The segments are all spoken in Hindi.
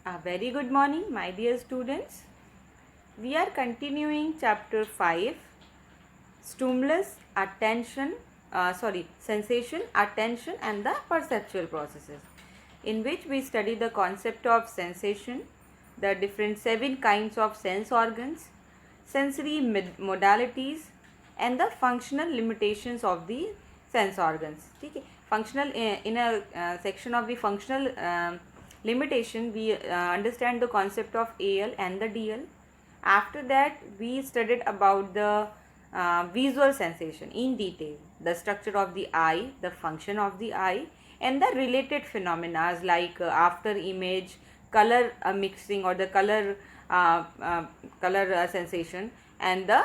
A very good morning, my dear students. We are continuing chapter 5, stimulus, sensation, attention, and the perceptual processes, in which we study the concept of sensation, the different 7 kinds of sense organs, sensory modalities, and the functional limitations of the sense organs. ठीक है, functional in a section of the functional limitation, we understand the concept of AL and the DL. After that, we studied about the visual sensation in detail, the structure of the eye, the function of the eye, and the related phenomena like after image, color mixing or the color sensation, and the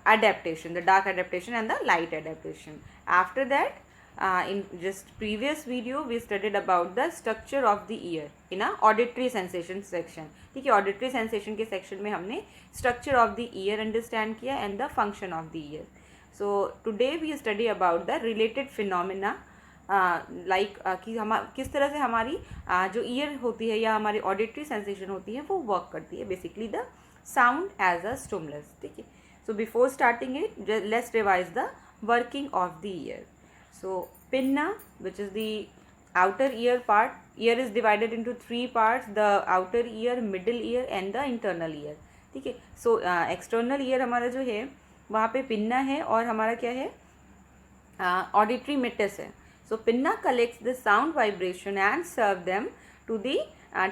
adaptation, the dark adaptation and the light adaptation. After that, in just previous video we studied about the structure of the ear in a auditory sensation section. ठीक है, auditory sensation के section में हमने structure of the ear understand किया and the function of the ear. So today we study about the related phenomena कि किस तरह से हमारी जो ईयर होती है या हमारी ऑडिटरी सेंसेशन होती है वो वर्क करती है, basically the sound as a stimulus. ठीक है, so before starting it let's revise the working of the ear. So pinna, which is the outer ear part, ear is divided into 3 parts: the outer ear, middle ear and the internal ear. ठीक है, so external ear हमारा जो है वहाँ पे पिन्ना है और हमारा क्या है, auditory meatus है. So pinna collects the sound vibration and serve them to the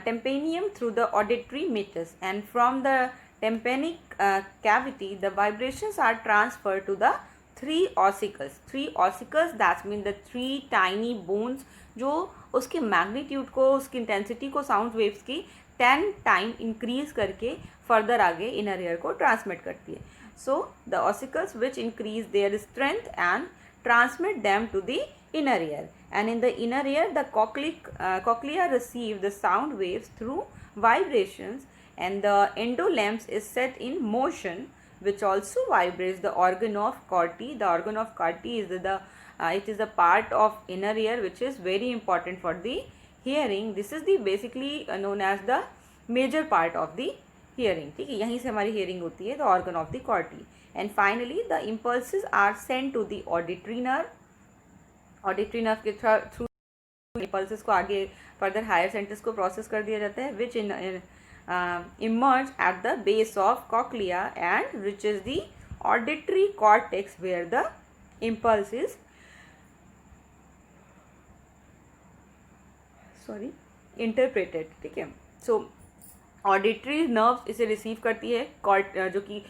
tympanium through the auditory meatus, and from the tympanic cavity the vibrations are transferred to the three ossicles, that means the 3 tiny bones जो उसके मैग्नीट्यूड को, उसकी इंटेंसिटी को साउंड वेव्स की 10 टाइम इंक्रीज करके फर्दर आगे इनर ईयर को ट्रांसमिट करती है. So the ossicles which increase their strength and transmit them to the inner ear, and in the inner ear the cochlea receive the sound waves through vibrations, and the endolens is set in motion, which also vibrates the organ of Corti. The organ of Corti is it is a part of inner ear which is very important for the hearing. This is the basically known as the major part of the hearing. ठीक है, यहीं से हमारी hearing होती है, the organ of the Corti. And finally the impulses are sent to the auditory nerve. Auditory nerve के through impulses को आगे further higher centers को process कर दिया जाता है, which emerge at the base of cochlea and reaches the auditory cortex where the impulse is interpreted. ठीक है, so ऑडिटरी नर्व इसे रिसीव करती है, जो कि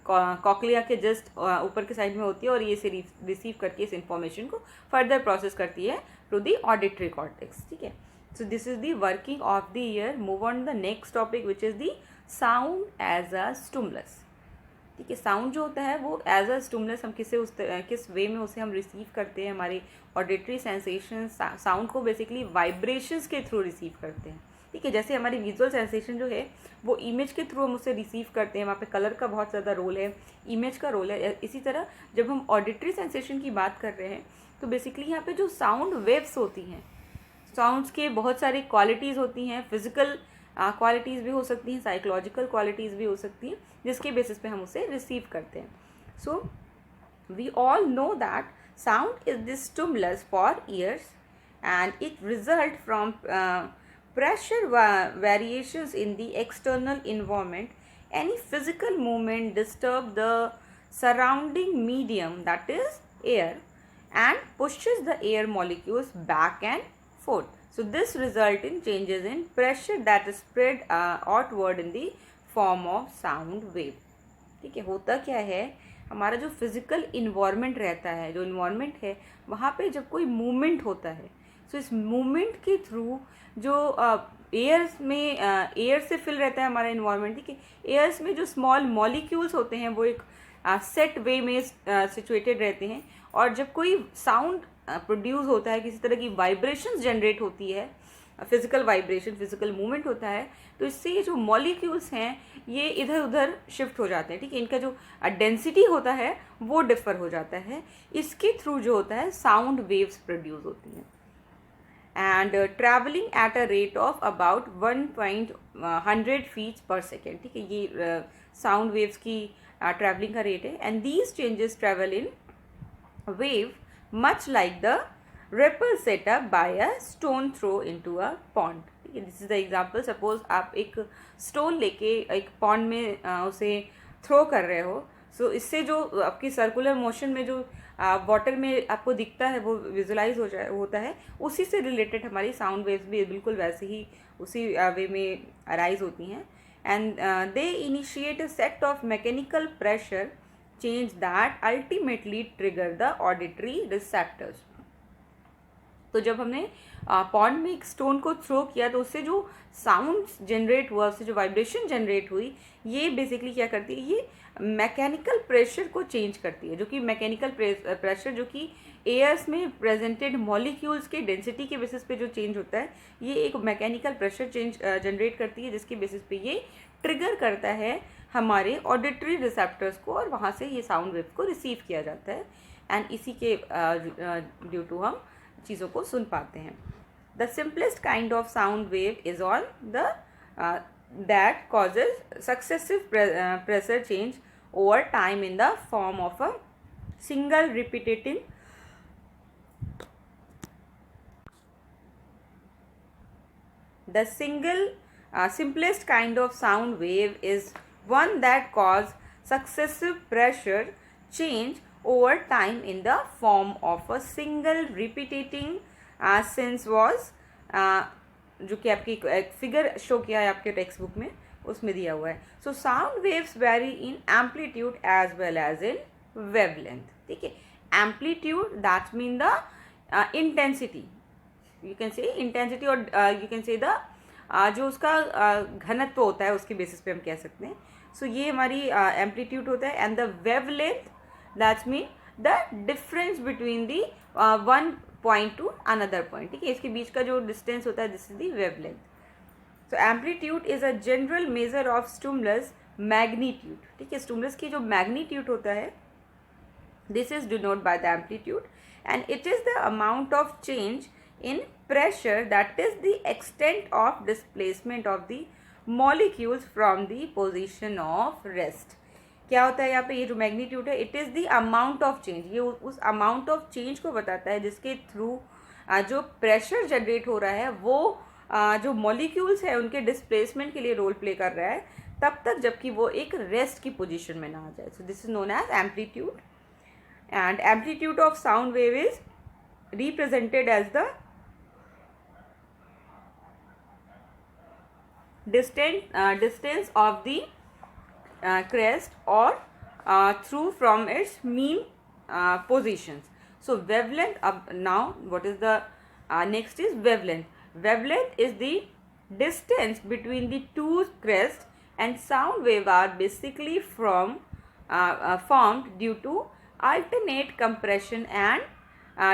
कॉक्लिया के जस्ट ऊपर के साइड में होती है, और ये इसे रिसीव करके इस इंफॉर्मेशन को फर्दर प्रोसेस करती है टू द ऑडिटरी कॉर्टेक्स. ठीक है, so this is the working of the ear. Move on the next topic which is the sound as a stimulus. ठीक है, साउंड जो होता है वो एज अ स्टिमुलस हम किस वे में उसे हम रिसीव करते हैं. हमारी ऑडिटरी सेंसेशन साउंड को बेसिकली वाइब्रेशंस के थ्रू रिसीव करते हैं. ठीक है, जैसे हमारी विजुअल सेंसेशन जो है वो इमेज के थ्रू हम उसे रिसीव करते हैं, वहाँ पे कलर का बहुत ज़्यादा रोल है, इमेज का रोल है. इसी तरह जब हम ऑडिटरी सेंसेशन की बात कर रहे हैं तो बेसिकली यहाँ पे जो साउंड वेव्स होती हैं, साउंड्स के बहुत सारी क्वालिटीज़ होती हैं. फिजिकल क्वालिटीज़ भी हो सकती हैं, साइकोलॉजिकल क्वालिटीज़ भी हो सकती हैं, जिसके बेसिस पे हम उसे रिसीव करते हैं. So we all know that sound is the stimulus for ears and it result from pressure variations in the external environment. Any physical movement disturb the surrounding medium, that is air, and pushes the air molecules back and forth. So this result in changes in pressure that is spread outward in the form of sound wave. ठीक है, होता क्या है, हमारा जो फिजिकल इन्वायरमेंट रहता है, जो इन्वायरमेंट है वहाँ पे जब कोई मूवमेंट होता है, सो इस मूवमेंट के थ्रू जो एयर्स में एयर से फिल रहता है हमारा इन्वायरमेंट. ठीक है, एयर्स में जो स्मॉल मॉलिक्यूल्स होते हैं वो एक सेट वे में सिचुएटेड रहते हैं, और जब कोई साउंड प्रोड्यूस होता है, किसी तरह की वाइब्रेशंस जनरेट होती है, फिजिकल वाइब्रेशन, फिजिकल मूवमेंट होता है, तो इससे ये जो मॉलिक्यूल्स हैं ये इधर उधर शिफ्ट हो जाते हैं. ठीक है, इनका जो डेंसिटी होता है वो डिफर हो जाता है. इसके थ्रू जो होता है साउंड वेव्स प्रोड्यूस होती हैं. and traveling at a rate of about 1.100 feet per second. ठीक है, ये साउंड वेव्स की ट्रैवलिंग का रेट है. And these changes travel in wave much like the ripple set up by a stone throw into a pond. This is the example. Suppose आप एक स्टोन लेके एक पॉन्ड में उसे थ्रो कर रहे हो. सो इससे जो आपकी सर्कुलर मोशन में जो वाटर में आपको दिखता है वो विजुलाइज होता है. उसी से रिलेटेड हमारी साउंड वेव्स भी बिल्कुल वैसे ही उसी वे में अराइज होती हैं. And they initiate a set of mechanical pressure change that ultimately trigger the auditory receptors. तो जब हमने पॉन्ड में एक स्टोन को थ्रो किया तो उससे जो साउंड जनरेट हुआ, उससे जो वाइब्रेशन जनरेट हुई, ये बेसिकली क्या करती है, ये मैकेनिकल प्रेशर को चेंज करती है. जो कि मैकेनिकल प्रेशर जो कि एयर्स में प्रेजेंटेड मॉलिक्यूल्स के डेंसिटी के बेसिस पे जो चेंज होता है, ये एक मैकेनिकल प्रेशर चेंज जनरेट करती है, जिसके बेसिस पे ये ट्रिगर करता है हमारे ऑडिटरी रिसेप्टर्स को, और वहाँ से ये साउंड वेव को रिसीव किया जाता है. एंड इसी के ड्यू टू हम चीज़ों को सुन पाते हैं. The simplest kind of sound wave is on the that causes successive pressure change over time in the form of a single repeating simplest kind of sound wave is one that cause successive pressure change over time in the form of a single repeating since was जो कि आपकी एक फिगर शो किया है आपके टेक्स्ट बुक में, उसमें दिया हुआ है. So sound waves vary in amplitude as well as in wavelength. ठीक है, amplitude that mean the intensity, you can say intensity, और यू कैन से द जो उसका घनत्व होता है उसके बेसिस पे हम कह सकते हैं. सो ये हमारी एम्पलीट्यूड होता है. And the wavelength that's mean the difference between the one point two another point. ठीक है, इसके बीच का जो डिस्टेंस होता है, this is the wavelength. So amplitude is a general major of stimulus magnitude. ठीक है, स्टिमुलस की जो मैग्नीट्यूड होता है, this is denote by the amplitude, and it is the amount of change in pressure, that is the extent of displacement of the molecules from the position of rest. क्या होता है यहाँ पे, ये जो मैग्नीट्यूड है, it is the amount of change. ये उस अमाउंट ऑफ चेंज को बताता है जिसके थ्रू जो प्रेशर जनरेट हो रहा है वो जो मॉलिक्यूल्स है उनके डिस्प्लेसमेंट के लिए रोल प्ले कर रहा है, तब तक जबकि वो एक रेस्ट की पोजिशन में ना आ जाए. So this is known as amplitude. And amplitude of sound wave is represented as the distance of the crest or through from its mean positions. So wavelength, now what is the next is wavelength. Wavelength is the distance between the two crests, and sound wave are basically from formed due to alternate compression and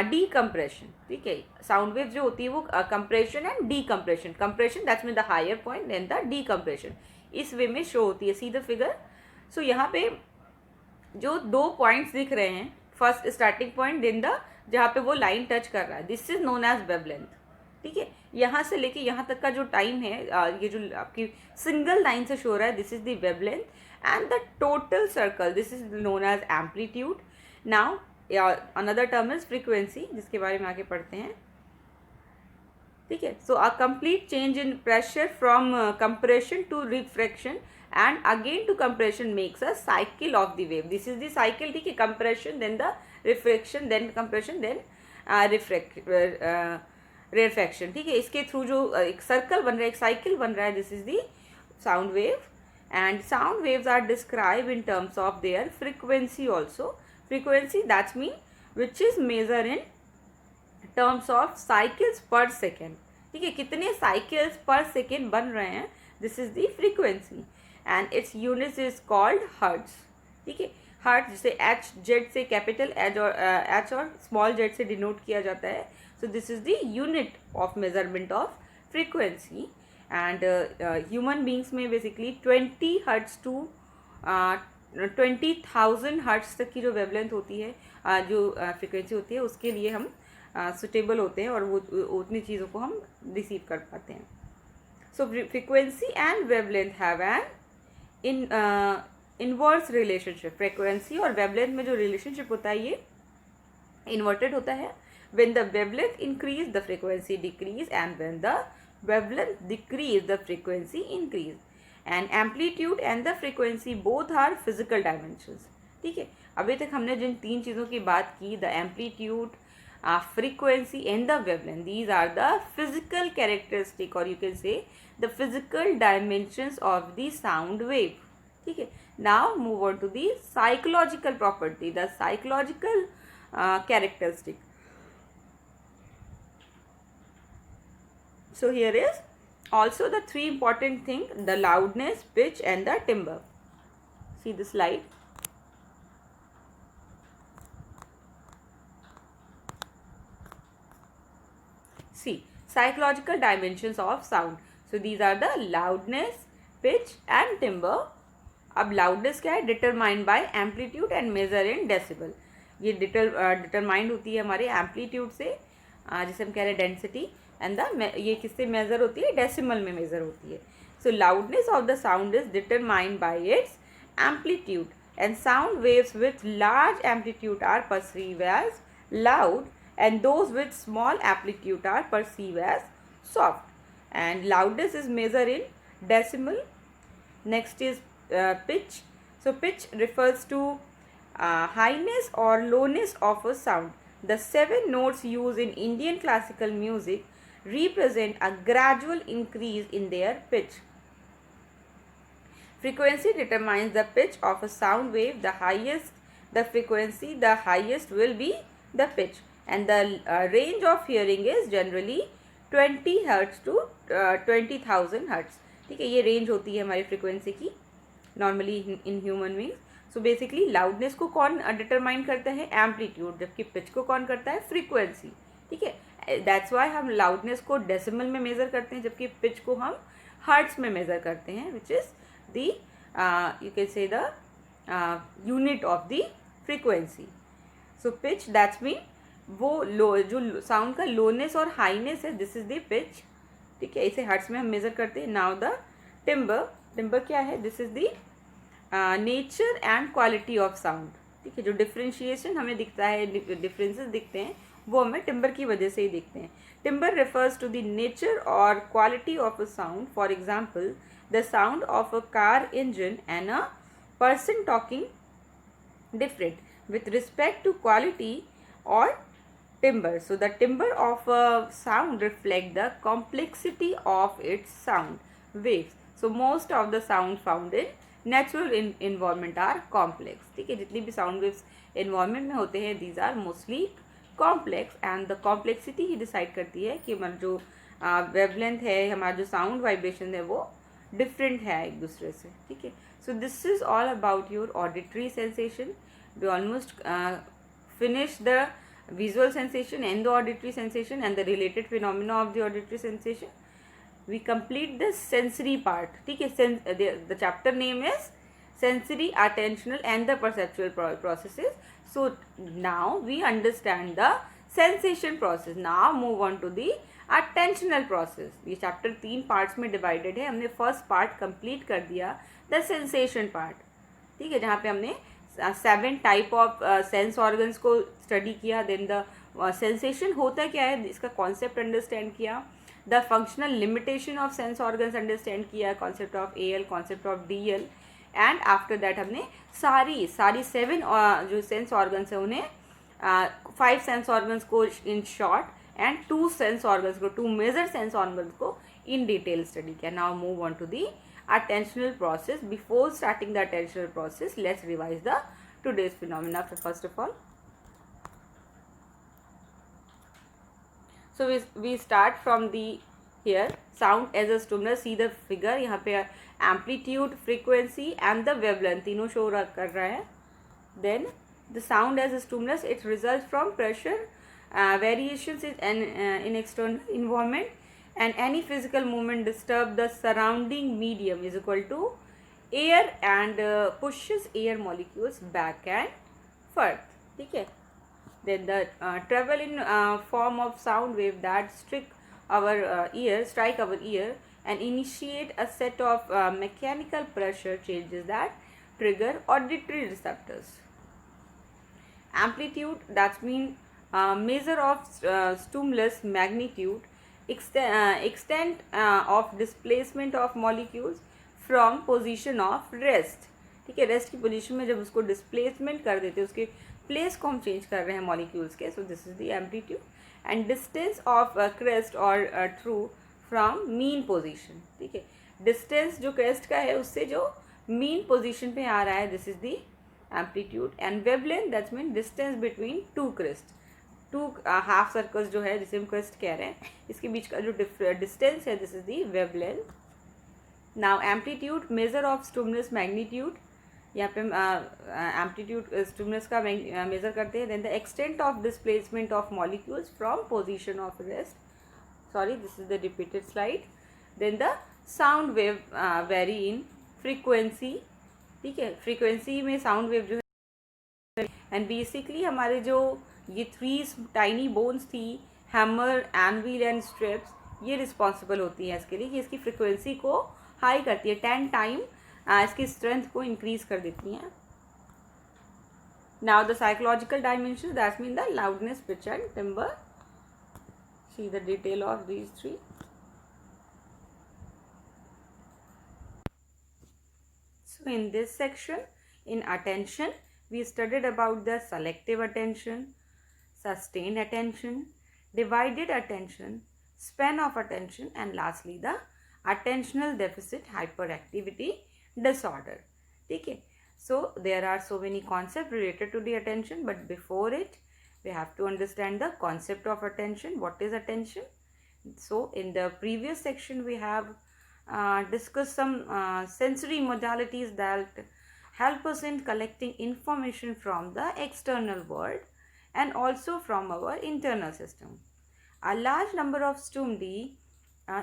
decompression. ठीक है, साउंड वेव जो होती है वो compression and decompression. Compression that's mean the higher point, then the decompression, इस वे में शो होती है. See the figure. सो यहाँ पे जो दो पॉइंट्स दिख रहे हैं, first starting point, then the जहाँ पे वो लाइन टच कर रहा है, this is known as wavelength. ठीक है, यहाँ से लेके यहाँ तक का जो टाइम है, ये जो आपकी सिंगल लाइन से शो रहा है, this is the wavelength. And the total circle, this is known as amplitude. Now another term is frequency, जिसके बारे में आगे पढ़ते हैं. ठीक है, so a complete change in pressure from compression to refraction and again to compression makes a cycle of the wave. This is the cycle. ठीक है, compression, then the refraction, then compression, then refraction. ठीक है, इसके थ्रू जो एक सर्कल बन रहा है, एक साइकिल बन रहा है, this is the sound wave. And sound waves are describe in terms of their frequency also. Frequency, that's mean which is measured in terms of cycles per second. ठीक है, कितने cycles per second बन रहे हैं, this is the frequency, and its units is called hertz. ठीक है, hertz जिसे h z से कैपिटल h और स्मॉल z से डिनोट किया जाता है. so this is the unit of measurement of frequency. and human beings में basically 20 hertz to 20,000 हर्ट्ज तक की जो वेवलेंथ होती है, जो फ्रीक्वेंसी होती है, उसके लिए हम सुटेबल होते हैं और वो उतनी चीज़ों को हम रिसीव कर पाते हैं. So frequency and wavelength have an inverse relationship. Frequency और वेवलेंथ में जो रिलेशनशिप होता है ये इन्वर्टेड होता है. when the wavelength increase the frequency decrease, and when the wavelength decrease the frequency increase. and amplitude and the frequency both are physical dimensions. ठीक है, अभी तक हमने जिन तीन चीज़ों की बात की, the amplitude, frequency and the wavelength, these are the physical characteristic or you can say the physical dimensions of the sound wave. ठीक है, now move on to the psychological property, the psychological characteristic. So here is also the three important thing, the loudness, pitch and the timbre. See the slide. See, psychological dimensions of sound. So these are the loudness, pitch and timbre. अब loudness क्या है? Determined by amplitude and measure in decibel. ये determined होती है हमारे amplitude से, जिसे हम कह रहे हैं density, and the ये किससे measure होती है? Decimal में measure होती है. So loudness of the sound is determined by its amplitude, and sound waves with large amplitude are perceived as loud, and those with small amplitude are perceived as soft. And loudness is measured in decimal. Next is pitch. So pitch refers to highness or lowness of a sound. The 7 notes used in Indian classical music represent a gradual increase in their pitch. Frequency determines the pitch of a sound wave. The highest the frequency, the highest will be the pitch. And the range of hearing is generally 20 Hz to 20,000 Hz. ठीक है, ये रेंज होती है हमारी फ्रिक्वेंसी की normally in human beings. So basically loudness को कौन डिटरमाइन करता है? एम्पलीट्यूड. जबकि पिच को कौन करता है? फ्रीक्वेंसी. ठीक है, दैट्स वाई हम लाउडनेस को डेसिमल में मेज़र करते हैं, जबकि पिच को हम हर्ट्स में मेज़र करते हैं, which is the you can say the unit of the frequency. So pitch that's mean वो लो, जो साउंड का लोनेस और हाईनेस है, दिस इज द पिच. ठीक है, इसे हर्ट्स में हम मेज़र करते हैं. Now the timber. टिम्बर क्या है? This is the nature and quality of sound. ठीक है, जो डिफ्रेंशिएशन हमें दिखता है, डिफरेंसेस दिखते हैं, वो हमें टिम्बर की वजह से ही दिखते हैं. Timber refers to the nature or quality of a sound. For example, the sound of a car engine and a person talking different with respect to quality or timbre. So the timbre of a sound reflect the complexity of its sound waves. So most of the sound found in natural environment are complex. ठीक है, जितनी भी sound waves environment में होते हैं, these are mostly complex, and the complexity he decide करती है कि हमारा जो wavelength है, हमारा जो sound vibration है, वो different है एक दूसरे से. ठीक है, so this is all about your auditory sensation. We almost finished the visual sensation and the auditory sensation and the related phenomena of the auditory sensation. We complete the sensory part. ठीक है, the chapter name is sensory, attentional and the perceptual processes. So now we understand the sensation process. Now move on to the attentional process. ये chapter 3 parts में divided है. हमने first part complete कर दिया, the sensation part. ठीक है, जहाँ पे हमने 7 type of sense organs को study किया. Then the sensation होता क्या है, इसका concept understand किया. The functional limitation of sense organs understand किया, concept of AL, concept of DL. And after that हमने सारी 7 जो सेंस ऑर्गन्स है उन्हें 5 सेंस ऑर्गन्स को in short and 2 sense organs को, 2 मेजर सेंस ऑर्गन्स को इन डिटेल स्टडी किया. Now move on to the attentional process. Before starting the attentional process, let's revise the today's phenomena. First of all, so we start from the here sound as a stimulus. See the figure, यहाँ पे amplitude, frequency and the wavelength तीनों शो कर रहा है. Then the sound as a stimulus, it results from pressure variations in external environment, and any physical movement disturb the surrounding medium is equal to air and pushes air molecules back and forth. ठीक है, then the travel in form of sound wave that strike our ear and initiate a set of mechanical pressure changes that trigger auditory receptors. Amplitude, that means measure of stimulus magnitude, extent of displacement of molecules from position of rest. ठीक है, रेस्ट की पोजीशन में जब उसको डिस्प्लेसमेंट कर देते हैं, उसके प्लेस को हम चेंज कर रहे हैं मॉलिक्यूल्स के, सो this is the amplitude. And distance of crest और थ्रू फ्रॉम मीन पोजीशन. ठीक है, डिस्टेंस जो क्रेस्ट का है उससे जो मीन पोजीशन पे आ रहा है, this is the amplitude. And wavelength, that's mean distance between two crest, two half circles जो है जिसे हम क्रेस्ट कह रहे हैं, इसके बीच का जो डिस्टेंस है, this is the wavelength. Now amplitude, measure of stimulus magnitude, यहाँ पे एम्पलीट्यूड स्टिमुलस का मेजर करते हैं. Then the extent of displacement of molecules from position of rest. Sorry, this is the repeated slide. Then the sound wave vary in frequency. ठीक है, फ्रीक्वेंसी में साउंड वेव जो है, एंड बेसिकली हमारे जो ये 3 टाइनी बोन्स थी, हैमर, एनविल एंड स्ट्रिप्स, ये रिस्पॉन्सिबल होती है इसके लिए कि इसकी फ्रीक्वेंसी को हाई करती है, 10 टाइम इसकी स्ट्रेंथ को इंक्रीज कर देती हैं. Now the psychological dimension, that mean the loudness, pitch and timber. See the detail of these 3. So in this section, in attention, we studied about the selective attention, sustained attention, divided attention, span of attention, and lastly the attentional deficit hyperactivity disorder. ठीक है, so there are so many concepts related to the attention, but before it we have to understand the concept of attention. What is attention? So in the previous section we have discussed some sensory modalities that help us in collecting information from the external world and also from our internal system. A large number of stimuli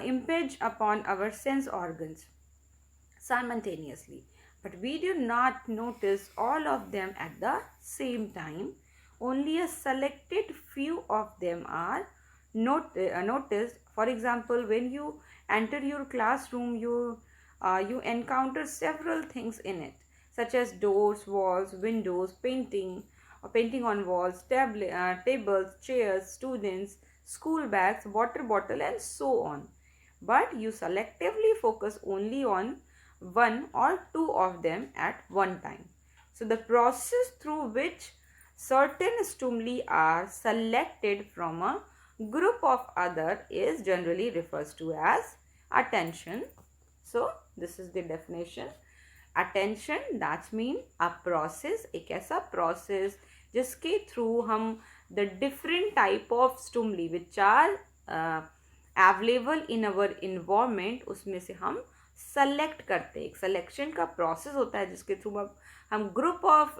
impinge upon our sense organs simultaneously, but we do not notice all of them at the same time. Only a selected few of them are noticed. For example, when you enter your classroom, you encounter several things in it, such as doors, walls, windows, painting on walls, tables, chairs, students, school bags, water bottle, and so on. But you selectively focus only on one or two of them at one time. So the process through which certain stimuli are selected from a group of other is generally refers to as attention. So this is the definition. Attention, that means a process, एक ऐसा process जिसके through हम the different type of stimuli which are available in our environment, उसमें से हम सेलेक्ट करते हैं. एक सिलेक्शन का प्रोसेस होता है जिसके थ्रू हम ग्रुप ऑफ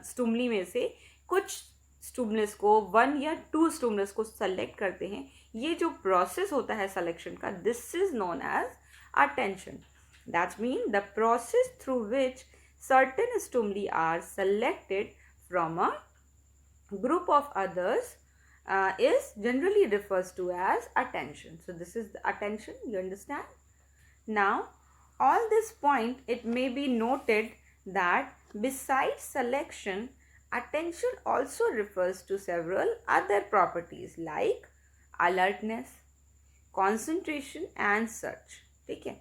स्टिमुली में से कुछ स्टिमुलस को, 1 या 2 स्टिमुलस को सेलेक्ट करते हैं. ये जो प्रोसेस होता है सिलेक्शन का, this is known as attention. That mean the process through which certain stimuli are selected from a group of others is generally refers to as attention. So this is the attention, you understand? Now on this point it may be noted that besides selection, attention also refers to several other properties like alertness, concentration and such. ठीक है,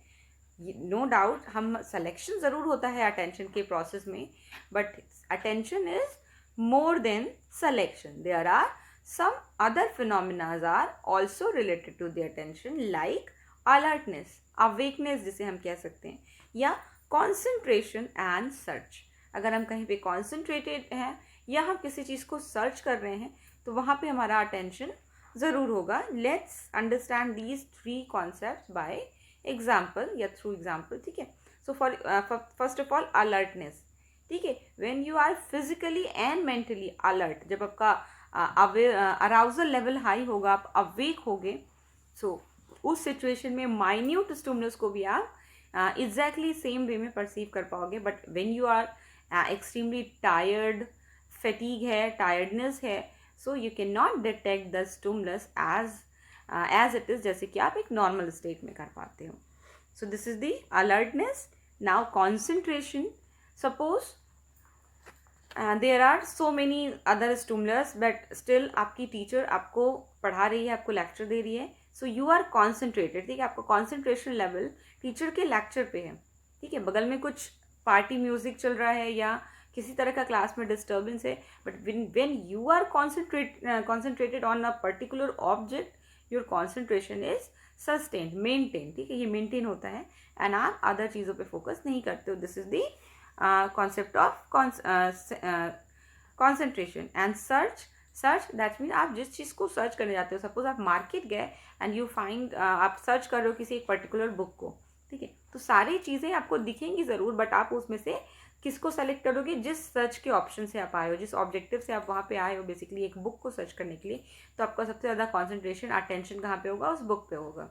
नो डाउट हम सिलेक्शन ज़रूर होता है अटेंशन के प्रोसेस में, but attention is more than selection. There are some other phenomena are also related to the attention like alertness, awakeness जिसे हम कह सकते हैं, या concentration and search. अगर हम कहीं पे concentrated हैं या हम किसी चीज़ को सर्च कर रहे हैं तो वहाँ पे हमारा attention ज़रूर होगा. Let's understand these 3 concepts by example या through example. ठीक है, so for first of all alertness. ठीक है, when you are physically and mentally alert, जब आपका अराउजल लेवल हाई होगा, आप अवेक होगे, सो उस सिचुएशन में माइन्यूट स्टिमुलस को भी आप एग्जैक्टली सेम वे में परसीव कर पाओगे. But when you are extremely tired, fatigue है, टायर्डनेस है, so you can not detect the stimulus as it is, जैसे कि आप एक नॉर्मल स्टेट में कर पाते हो. So this is the alertness. Now concentration. Suppose there are so many other stimulus but still आपकी टीचर आपको पढ़ा रही है, आपको लेक्चर दे रही है, सो यू आर कॉन्सेंट्रेटेड. ठीक है, आपका कॉन्सेंट्रेशन लेवल टीचर के लेक्चर पे है. ठीक है, बगल में कुछ पार्टी म्यूजिक चल रहा है या किसी तरह का क्लास में डिस्टर्बेंस है, but when you are concentrated on a particular object, your concentration is sustained, maintain. ठीक है, ये मेंटेन होता है एंड आप अदर चीज़ों पे फोकस नहीं करते हो. This is the concept of concentration. And search that mean आप जिस चीज़ को सर्च करने जाते हो, सपोज आप मार्केट गए एंड यू फाइंड, आप सर्च कर रहे हो किसी एक पर्टिकुलर बुक को. ठीक है, तो सारी चीज़ें आपको दिखेंगी ज़रूर, बट आप उसमें से किसको सेलेक्ट करोगे? जिस सर्च के ऑप्शन से आप आए हो, जिस ऑब्जेक्टिव से आप वहाँ पे आए हो, बेसिकली एक बुक को सर्च करने के लिए, तो आपका सबसे ज़्यादा कॉन्सेंट्रेशन, अटेंशन कहाँ पे होगा? उस बुक पे होगा.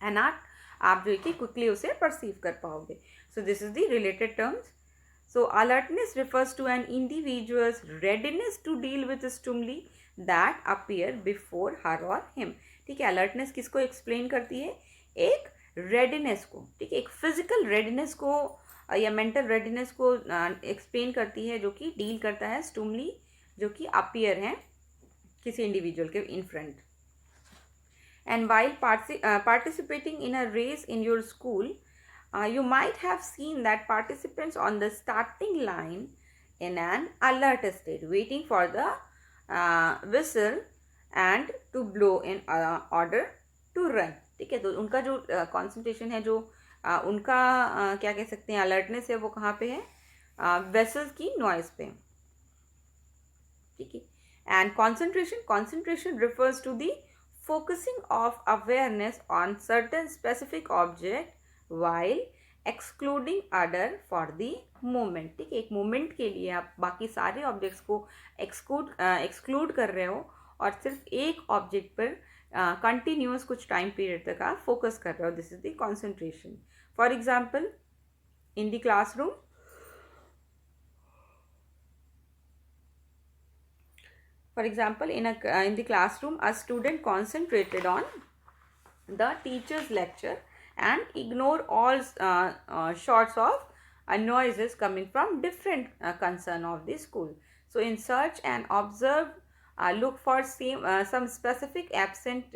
एंड आप जो है कि क्विकली उसे परसीव कर पाओगे. सो this is the related terms. So alertness refers to an individual's readiness to deal with stimuli that appear before her or him. ठीक है, alertness किसको explain करती है? एक readiness को. ठीक है, एक physical readiness को या mental readiness को explain करती है, जो कि deal करता है stimuli जो कि appear हैं किसी individual के in front. And while participating in a race in your school, you might have seen that participants on the starting line in an alert state, waiting for the whistle and to blow in order to run. ठीक है, तो उनका जो concentration है, जो उनका क्या कह सकते हैं alertness है, वो कहाँ पे है? Whistles की noise पे. ठीक है, and concentration refers to the focusing of awareness on certain specific object while excluding other for the moment. ठीक है, एक मोमेंट के लिए आप बाकी सारे ऑब्जेक्ट्स को एक्सक्लूड कर रहे हो और सिर्फ एक ऑब्जेक्ट पर कंटिन्यूस कुछ टाइम पीरियड तक आप फोकस कर रहे हो. This is the concentration. For example, in the classroom, in the classroom, a student concentrated on the teacher's lecture and ignore all sorts of noises coming from different concern of the school. So in search and observe, look for some specific absent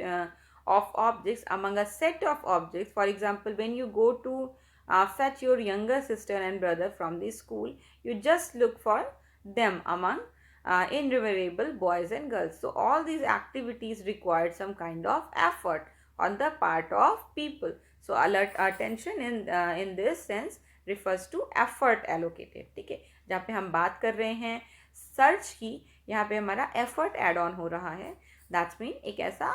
of objects among a set of objects. For example, when you go to fetch your younger sister and brother from the school, you just look for them among innumerable boys and girls. So all these activities required some kind of effort on the part of people. So alert attention in this sense refers to effort allocated. ठीक है, जहाँ पे हम बात कर रहे हैं सर्च की, यहाँ पे हमारा effort add on हो रहा है. That's mean एक ऐसा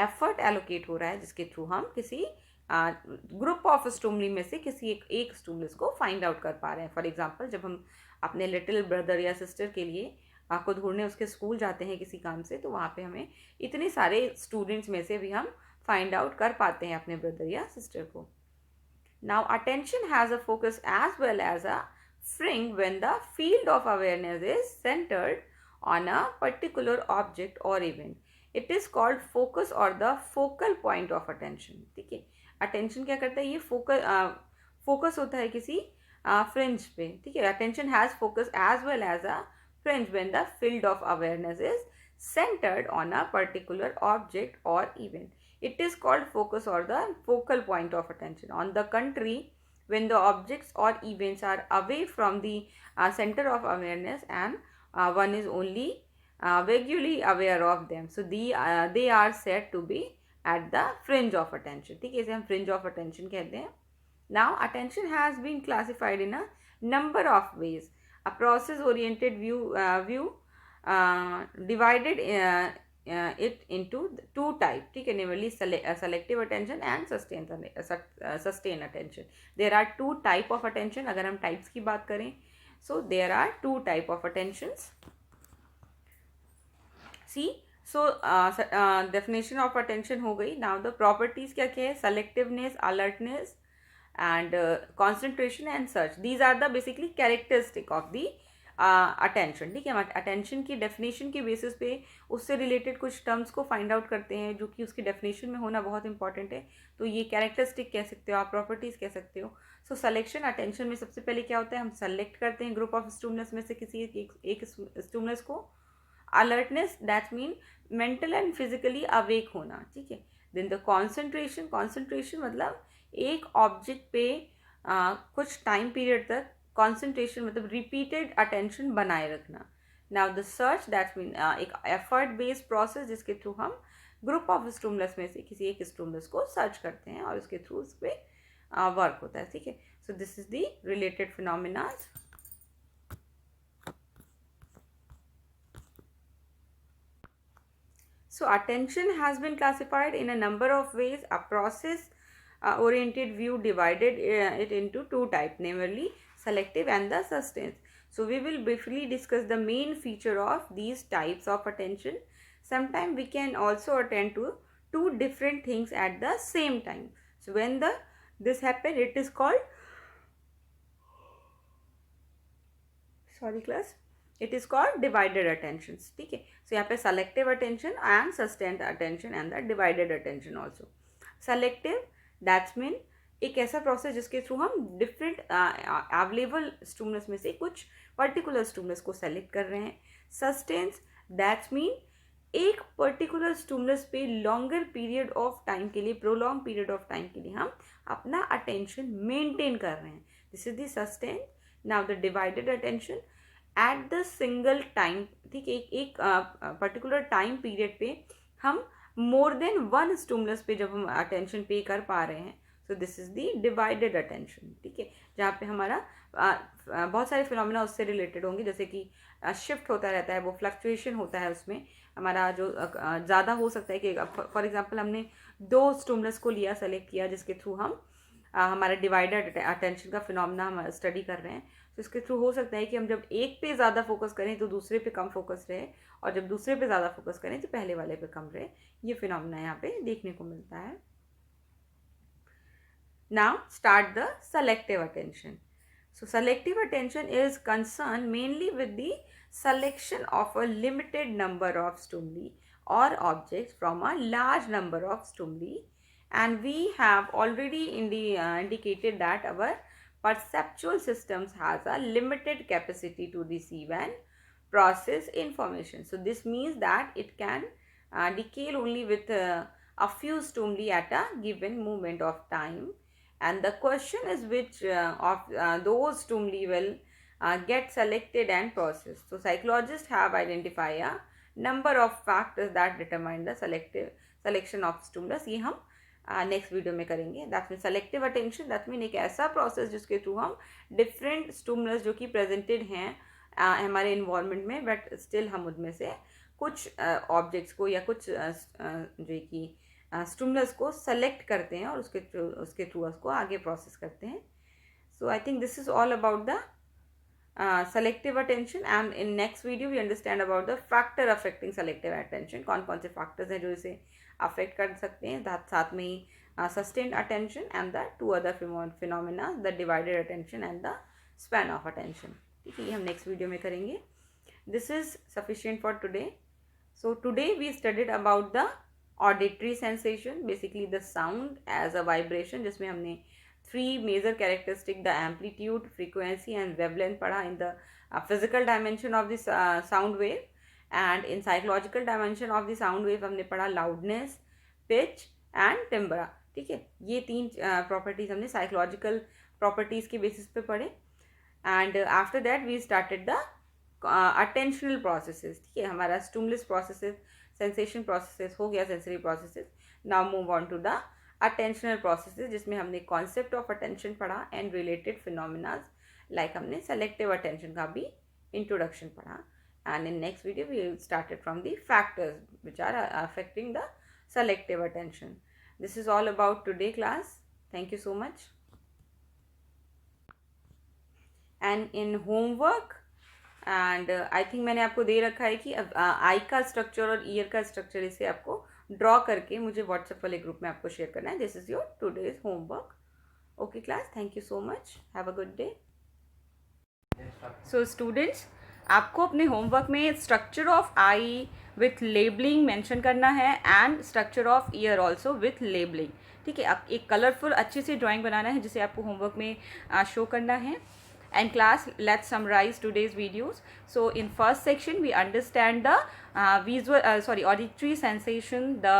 effort allocate हो रहा है जिसके थ्रू हम किसी ग्रुप ऑफ स्टिमुली में से किसी एक स्टिमुलस को फाइंड आउट कर पा रहे हैं. फॉर एग्जांपल, जब हम अपने लिटिल ब्रदर या सिस्टर के लिए आपको ढूंढने उसके स्कूल जाते हैं किसी काम से, तो वहाँ पे हमें इतने सारे स्टूडेंट्स में से भी हम फाइंड आउट कर पाते हैं अपने ब्रदर या सिस्टर को. Now attention has a focus as well as a fringe when the field of awareness is centred on a particular object और event. It is called focus और the focal point of attention. ठीक है, अटेंशन क्या करता है? ये फोकस होता है किसी फ्रिंज पे. ठीक है, attention has focus as well as a fringe when the field of awareness is centered on a particular object or event. It is called focus or the focal point of attention. On the contrary, when the objects or events are away from the center of awareness and one is only vaguely aware of them, so they are said to be at the fringe of attention. ठीक है, इसे हम fringe of attention कहते हैं. Now attention has been classified in a number of ways. A process-oriented view divided it into two types. ठीक है, namely selective attention and sustained attention. There are two type of attention. अगर हम types की बात करें, so there are two type of attentions. See, so definition of attention हो गई. Now the properties क्या क्या है? Selectiveness, alertness and concentration and search. These are the basically characteristic of the attention, ठीक है। हम अटेंशन की डेफिनेशन के बेसिस पे उससे रिलेटेड कुछ टर्म्स को फाइंड आउट करते हैं जो कि उसकी डेफिनेशन में होना बहुत इंपॉर्टेंट है। तो ये कैरेक्टरिस्टिक कह सकते हो आप, प्रॉपर्टीज़ कह सकते हो। सो सिलेक्शन अटेंशन में सबसे पहले क्या होता है, हम सेलेक्ट करते हैं ग्रुप ऑफ स्टिमुलस में से किसी एक स्टिमुलस को। Alertness that mean mental and physically awake होना, ठीक है। देन द कॉन्सेंट्रेशन, कॉन्सेंट्रेशन मतलब एक ऑब्जेक्ट पे कुछ टाइम पीरियड तक कॉन्सेंट्रेशन मतलब रिपीटेड अटेंशन बनाए रखना। Now the search that mean एक एफर्ट बेस्ड प्रोसेस जिसके थ्रू हम ग्रुप ऑफ स्टिमुलस में से किसी एक स्टिमुलस को सर्च करते हैं और उसके थ्रू उस पर वर्क होता है, ठीक है। So this is the related phenomena. So attention has been classified in a number of ways. A process oriented view divided it into two types, namely selective and the sustained. So we will briefly discuss the main feature of these types of attention. Sometimes we can also attend to two different things at the same time. So when this happens, it is called, sorry class, it is called divided attentions, ठीक है। सो यहाँ पे selective attention and sustained attention and the divided attention also. Selective that's mean एक ऐसा प्रोसेस जिसके थ्रू हम डिफरेंट अवेलेबल स्टिमुलस में से कुछ पर्टिकुलर स्टिमुलस को सेलेक्ट कर रहे हैं। सस्टेन्स दैट्स मीन एक पर्टिकुलर स्टिमुलस पे लॉन्गर पीरियड ऑफ टाइम के लिए, प्रोलॉन्ग पीरियड ऑफ टाइम के लिए हम अपना अटेंशन मेंटेन कर रहे हैं। This is the sustain. Now the divided attention at the single time, ठीक है, एक पर्टिकुलर टाइम पीरियड पे हम मोर देन वन स्टिमुलस पे जब हम अटेंशन पे कर पा रहे हैं, सो this is the divided attention, ठीक है। जहाँ पे हमारा बहुत सारे फिनोमिना उससे रिलेटेड होंगे, जैसे कि शिफ्ट होता रहता है, वो फ्लक्चुएशन होता है, उसमें हमारा जो ज़्यादा हो सकता है कि फॉर एग्जांपल हमने दो स्टिमुलस को लिया, सेलेक्ट किया, जिसके थ्रू हम हमारा डिवाइडेड अटेंशन का फिनोमिना हम स्टडी कर रहे हैं। तो इसके थ्रू हो सकता है कि हम जब एक पे ज़्यादा फोकस करें तो दूसरे पे कम फोकस रहे, और जब दूसरे पे ज़्यादा फोकस करें तो पहले वाले पे कम रहे। ये फिनोमिना यहाँ पे देखने को मिलता है। Now start the selective attention. So selective attention is concerned mainly with the selection of a limited number of stimuli or objects from a large number of stimuli, and we have already indicated that our perceptual systems has a limited capacity to receive and process information. So this means that it can decay only with a few stimuli at a given moment of time, and the question is which of those stimuli will get selected and processed. So psychologists have identified a number of factors that determine the selection of stimulus. ये हम नेक्स्ट वीडियो में करेंगे. That mean selective attention, that mean एक ऐसा प्रोसेस जिसके थ्रू हम डिफरेंट स्टिमुलस जो कि प्रेजेंटेड हैं हमारे इन्वायरमेंट में, बट स्टिल हम उनमें से कुछ ऑब्जेक्ट्स को या कुछ जो कि स्टिमुलस को सेलेक्ट करते हैं और उसके थ्रू उसको आगे प्रोसेस करते हैं. So I think this is all about the selective attention, and in next video we understand about the factor affecting selective attention. कौन कौन से फैक्टर्स हैं जो इसे अफेक्ट कर सकते हैं. साथ में ही sustained attention and the two other phenomena, the divided attention and the span of attention. ठीक है, ये हम नेक्स्ट वीडियो में करेंगे. This is sufficient for today. So today we studied about the auditory sensation, basically the sound as a vibration, जिसमें हमने 3 major characteristic, the amplitude, frequency and wavelength पढ़ा in the physical dimension of this sound wave. And in psychological dimension of the sound wave हमने पढ़ा लाउडनेस, पिच एंड टिम्ब्रा. ठीक है, ये 3 प्रॉपर्टीज हमने साइकोलॉजिकल प्रॉपर्टीज के बेसिस पे पढ़े. And after that we started the attentional processes. ठीक है, हमारा स्टिमुलस प्रोसेसेस, सेंसेशन प्रोसेसेस हो गया, sensory processes. Now move on to the attentional processes, जिसमें हमने कॉन्सेप्ट ऑफ अटेंशन पढ़ा एंड रिलेटेड फिनोमिनाज, लाइक हमने सेलेक्टिव अटेंशन का भी इंट्रोडक्शन पढ़ा. And in next video we will start it from the factors which are affecting the selective attention. This is all about today class. Thank you so much. And in homework, and I think मैंने आपको दे रखा है कि आई का स्ट्रक्चर और ईयर का स्ट्रक्चर इसे आपको ड्रॉ करके मुझे व्हाट्सएप वाले ग्रुप में आपको शेयर करना है. This is your today's homework. Okay class, thank you so much. Have a good day. So students, आपको अपने होमवर्क में structure of I with labelling mention करना है and structure of year also with labelling, ठीक है। आप एक कलरफुल अच्छी सी ड्राइंग बनाना है जिसे आपको होमवर्क में शो करना है। And class, let's summarize today's videos. So in first section we understand the auditory sensation, the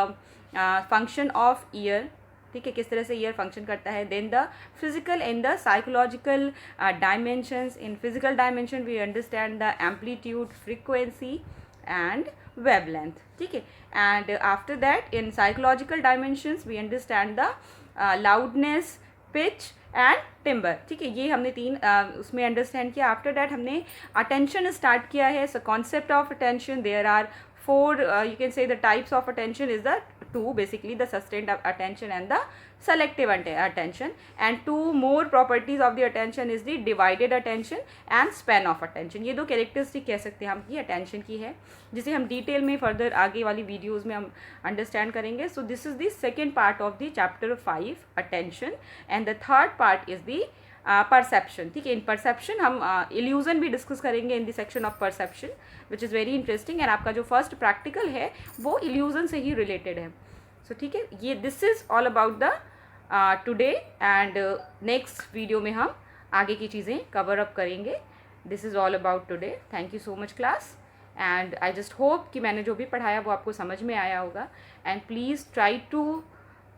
function of ear, ठीक है, किस तरह से ईयर फंक्शन करता है। Then the physical and the psychological dimensions. In physical dimension we understand the amplitude, frequency and wavelength, ठीक है। And after that in psychological dimensions we understand the loudness, pitch and timbre, ठीक है। ये हमने तीन उसमें अंडरस्टैंड किया। आफ्टर दैट हमने अटेंशन स्टार्ट किया है। So concept of attention, there are 4 you can say the types of attention is the 2 basically, the sustained attention and the selective attention, and 2 more properties of the attention is the divided attention and span of attention। ये दो कैरेक्टरिस्टिक कह सकते हैं हम कि अटेंशन की है, जिसे हम डिटेल में फर्दर आगे वाली वीडियोज़ में हम अंडरस्टैंड करेंगे। So this is the second part of the chapter 5 attention, and the third part is the perception, ठीक है। इन परसेप्शन हम इल्यूजन भी डिस्कस करेंगे in the section of perception, which is very interesting. And आपका जो फर्स्ट प्रैक्टिकल है वो इल्यूजन से ही रिलेटेड है। सो ठीक है, ये this is all about the today, and next video में हम आगे की चीज़ें कवर अप करेंगे। This is all about today. Thank you so much class, and I just hope कि मैंने जो भी पढ़ाया वो आपको समझ में आया होगा। And please try to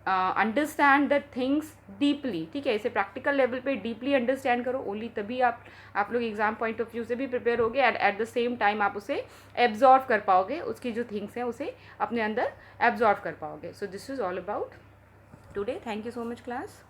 understand the things deeply, ठीक है। इसे प्रैक्टिकल लेवल पे डीपली अंडरस्टैंड करो, ओनली तभी आप लोग एग्जाम पॉइंट ऑफ व्यू से भी प्रिपेयर होगे, and at the same time आप उसे एब्जॉर्व कर पाओगे, उसकी जो थिंग्स हैं उसे अपने अंदर एब्जॉर्व कर पाओगे। So this is all about today. Thank you so much class.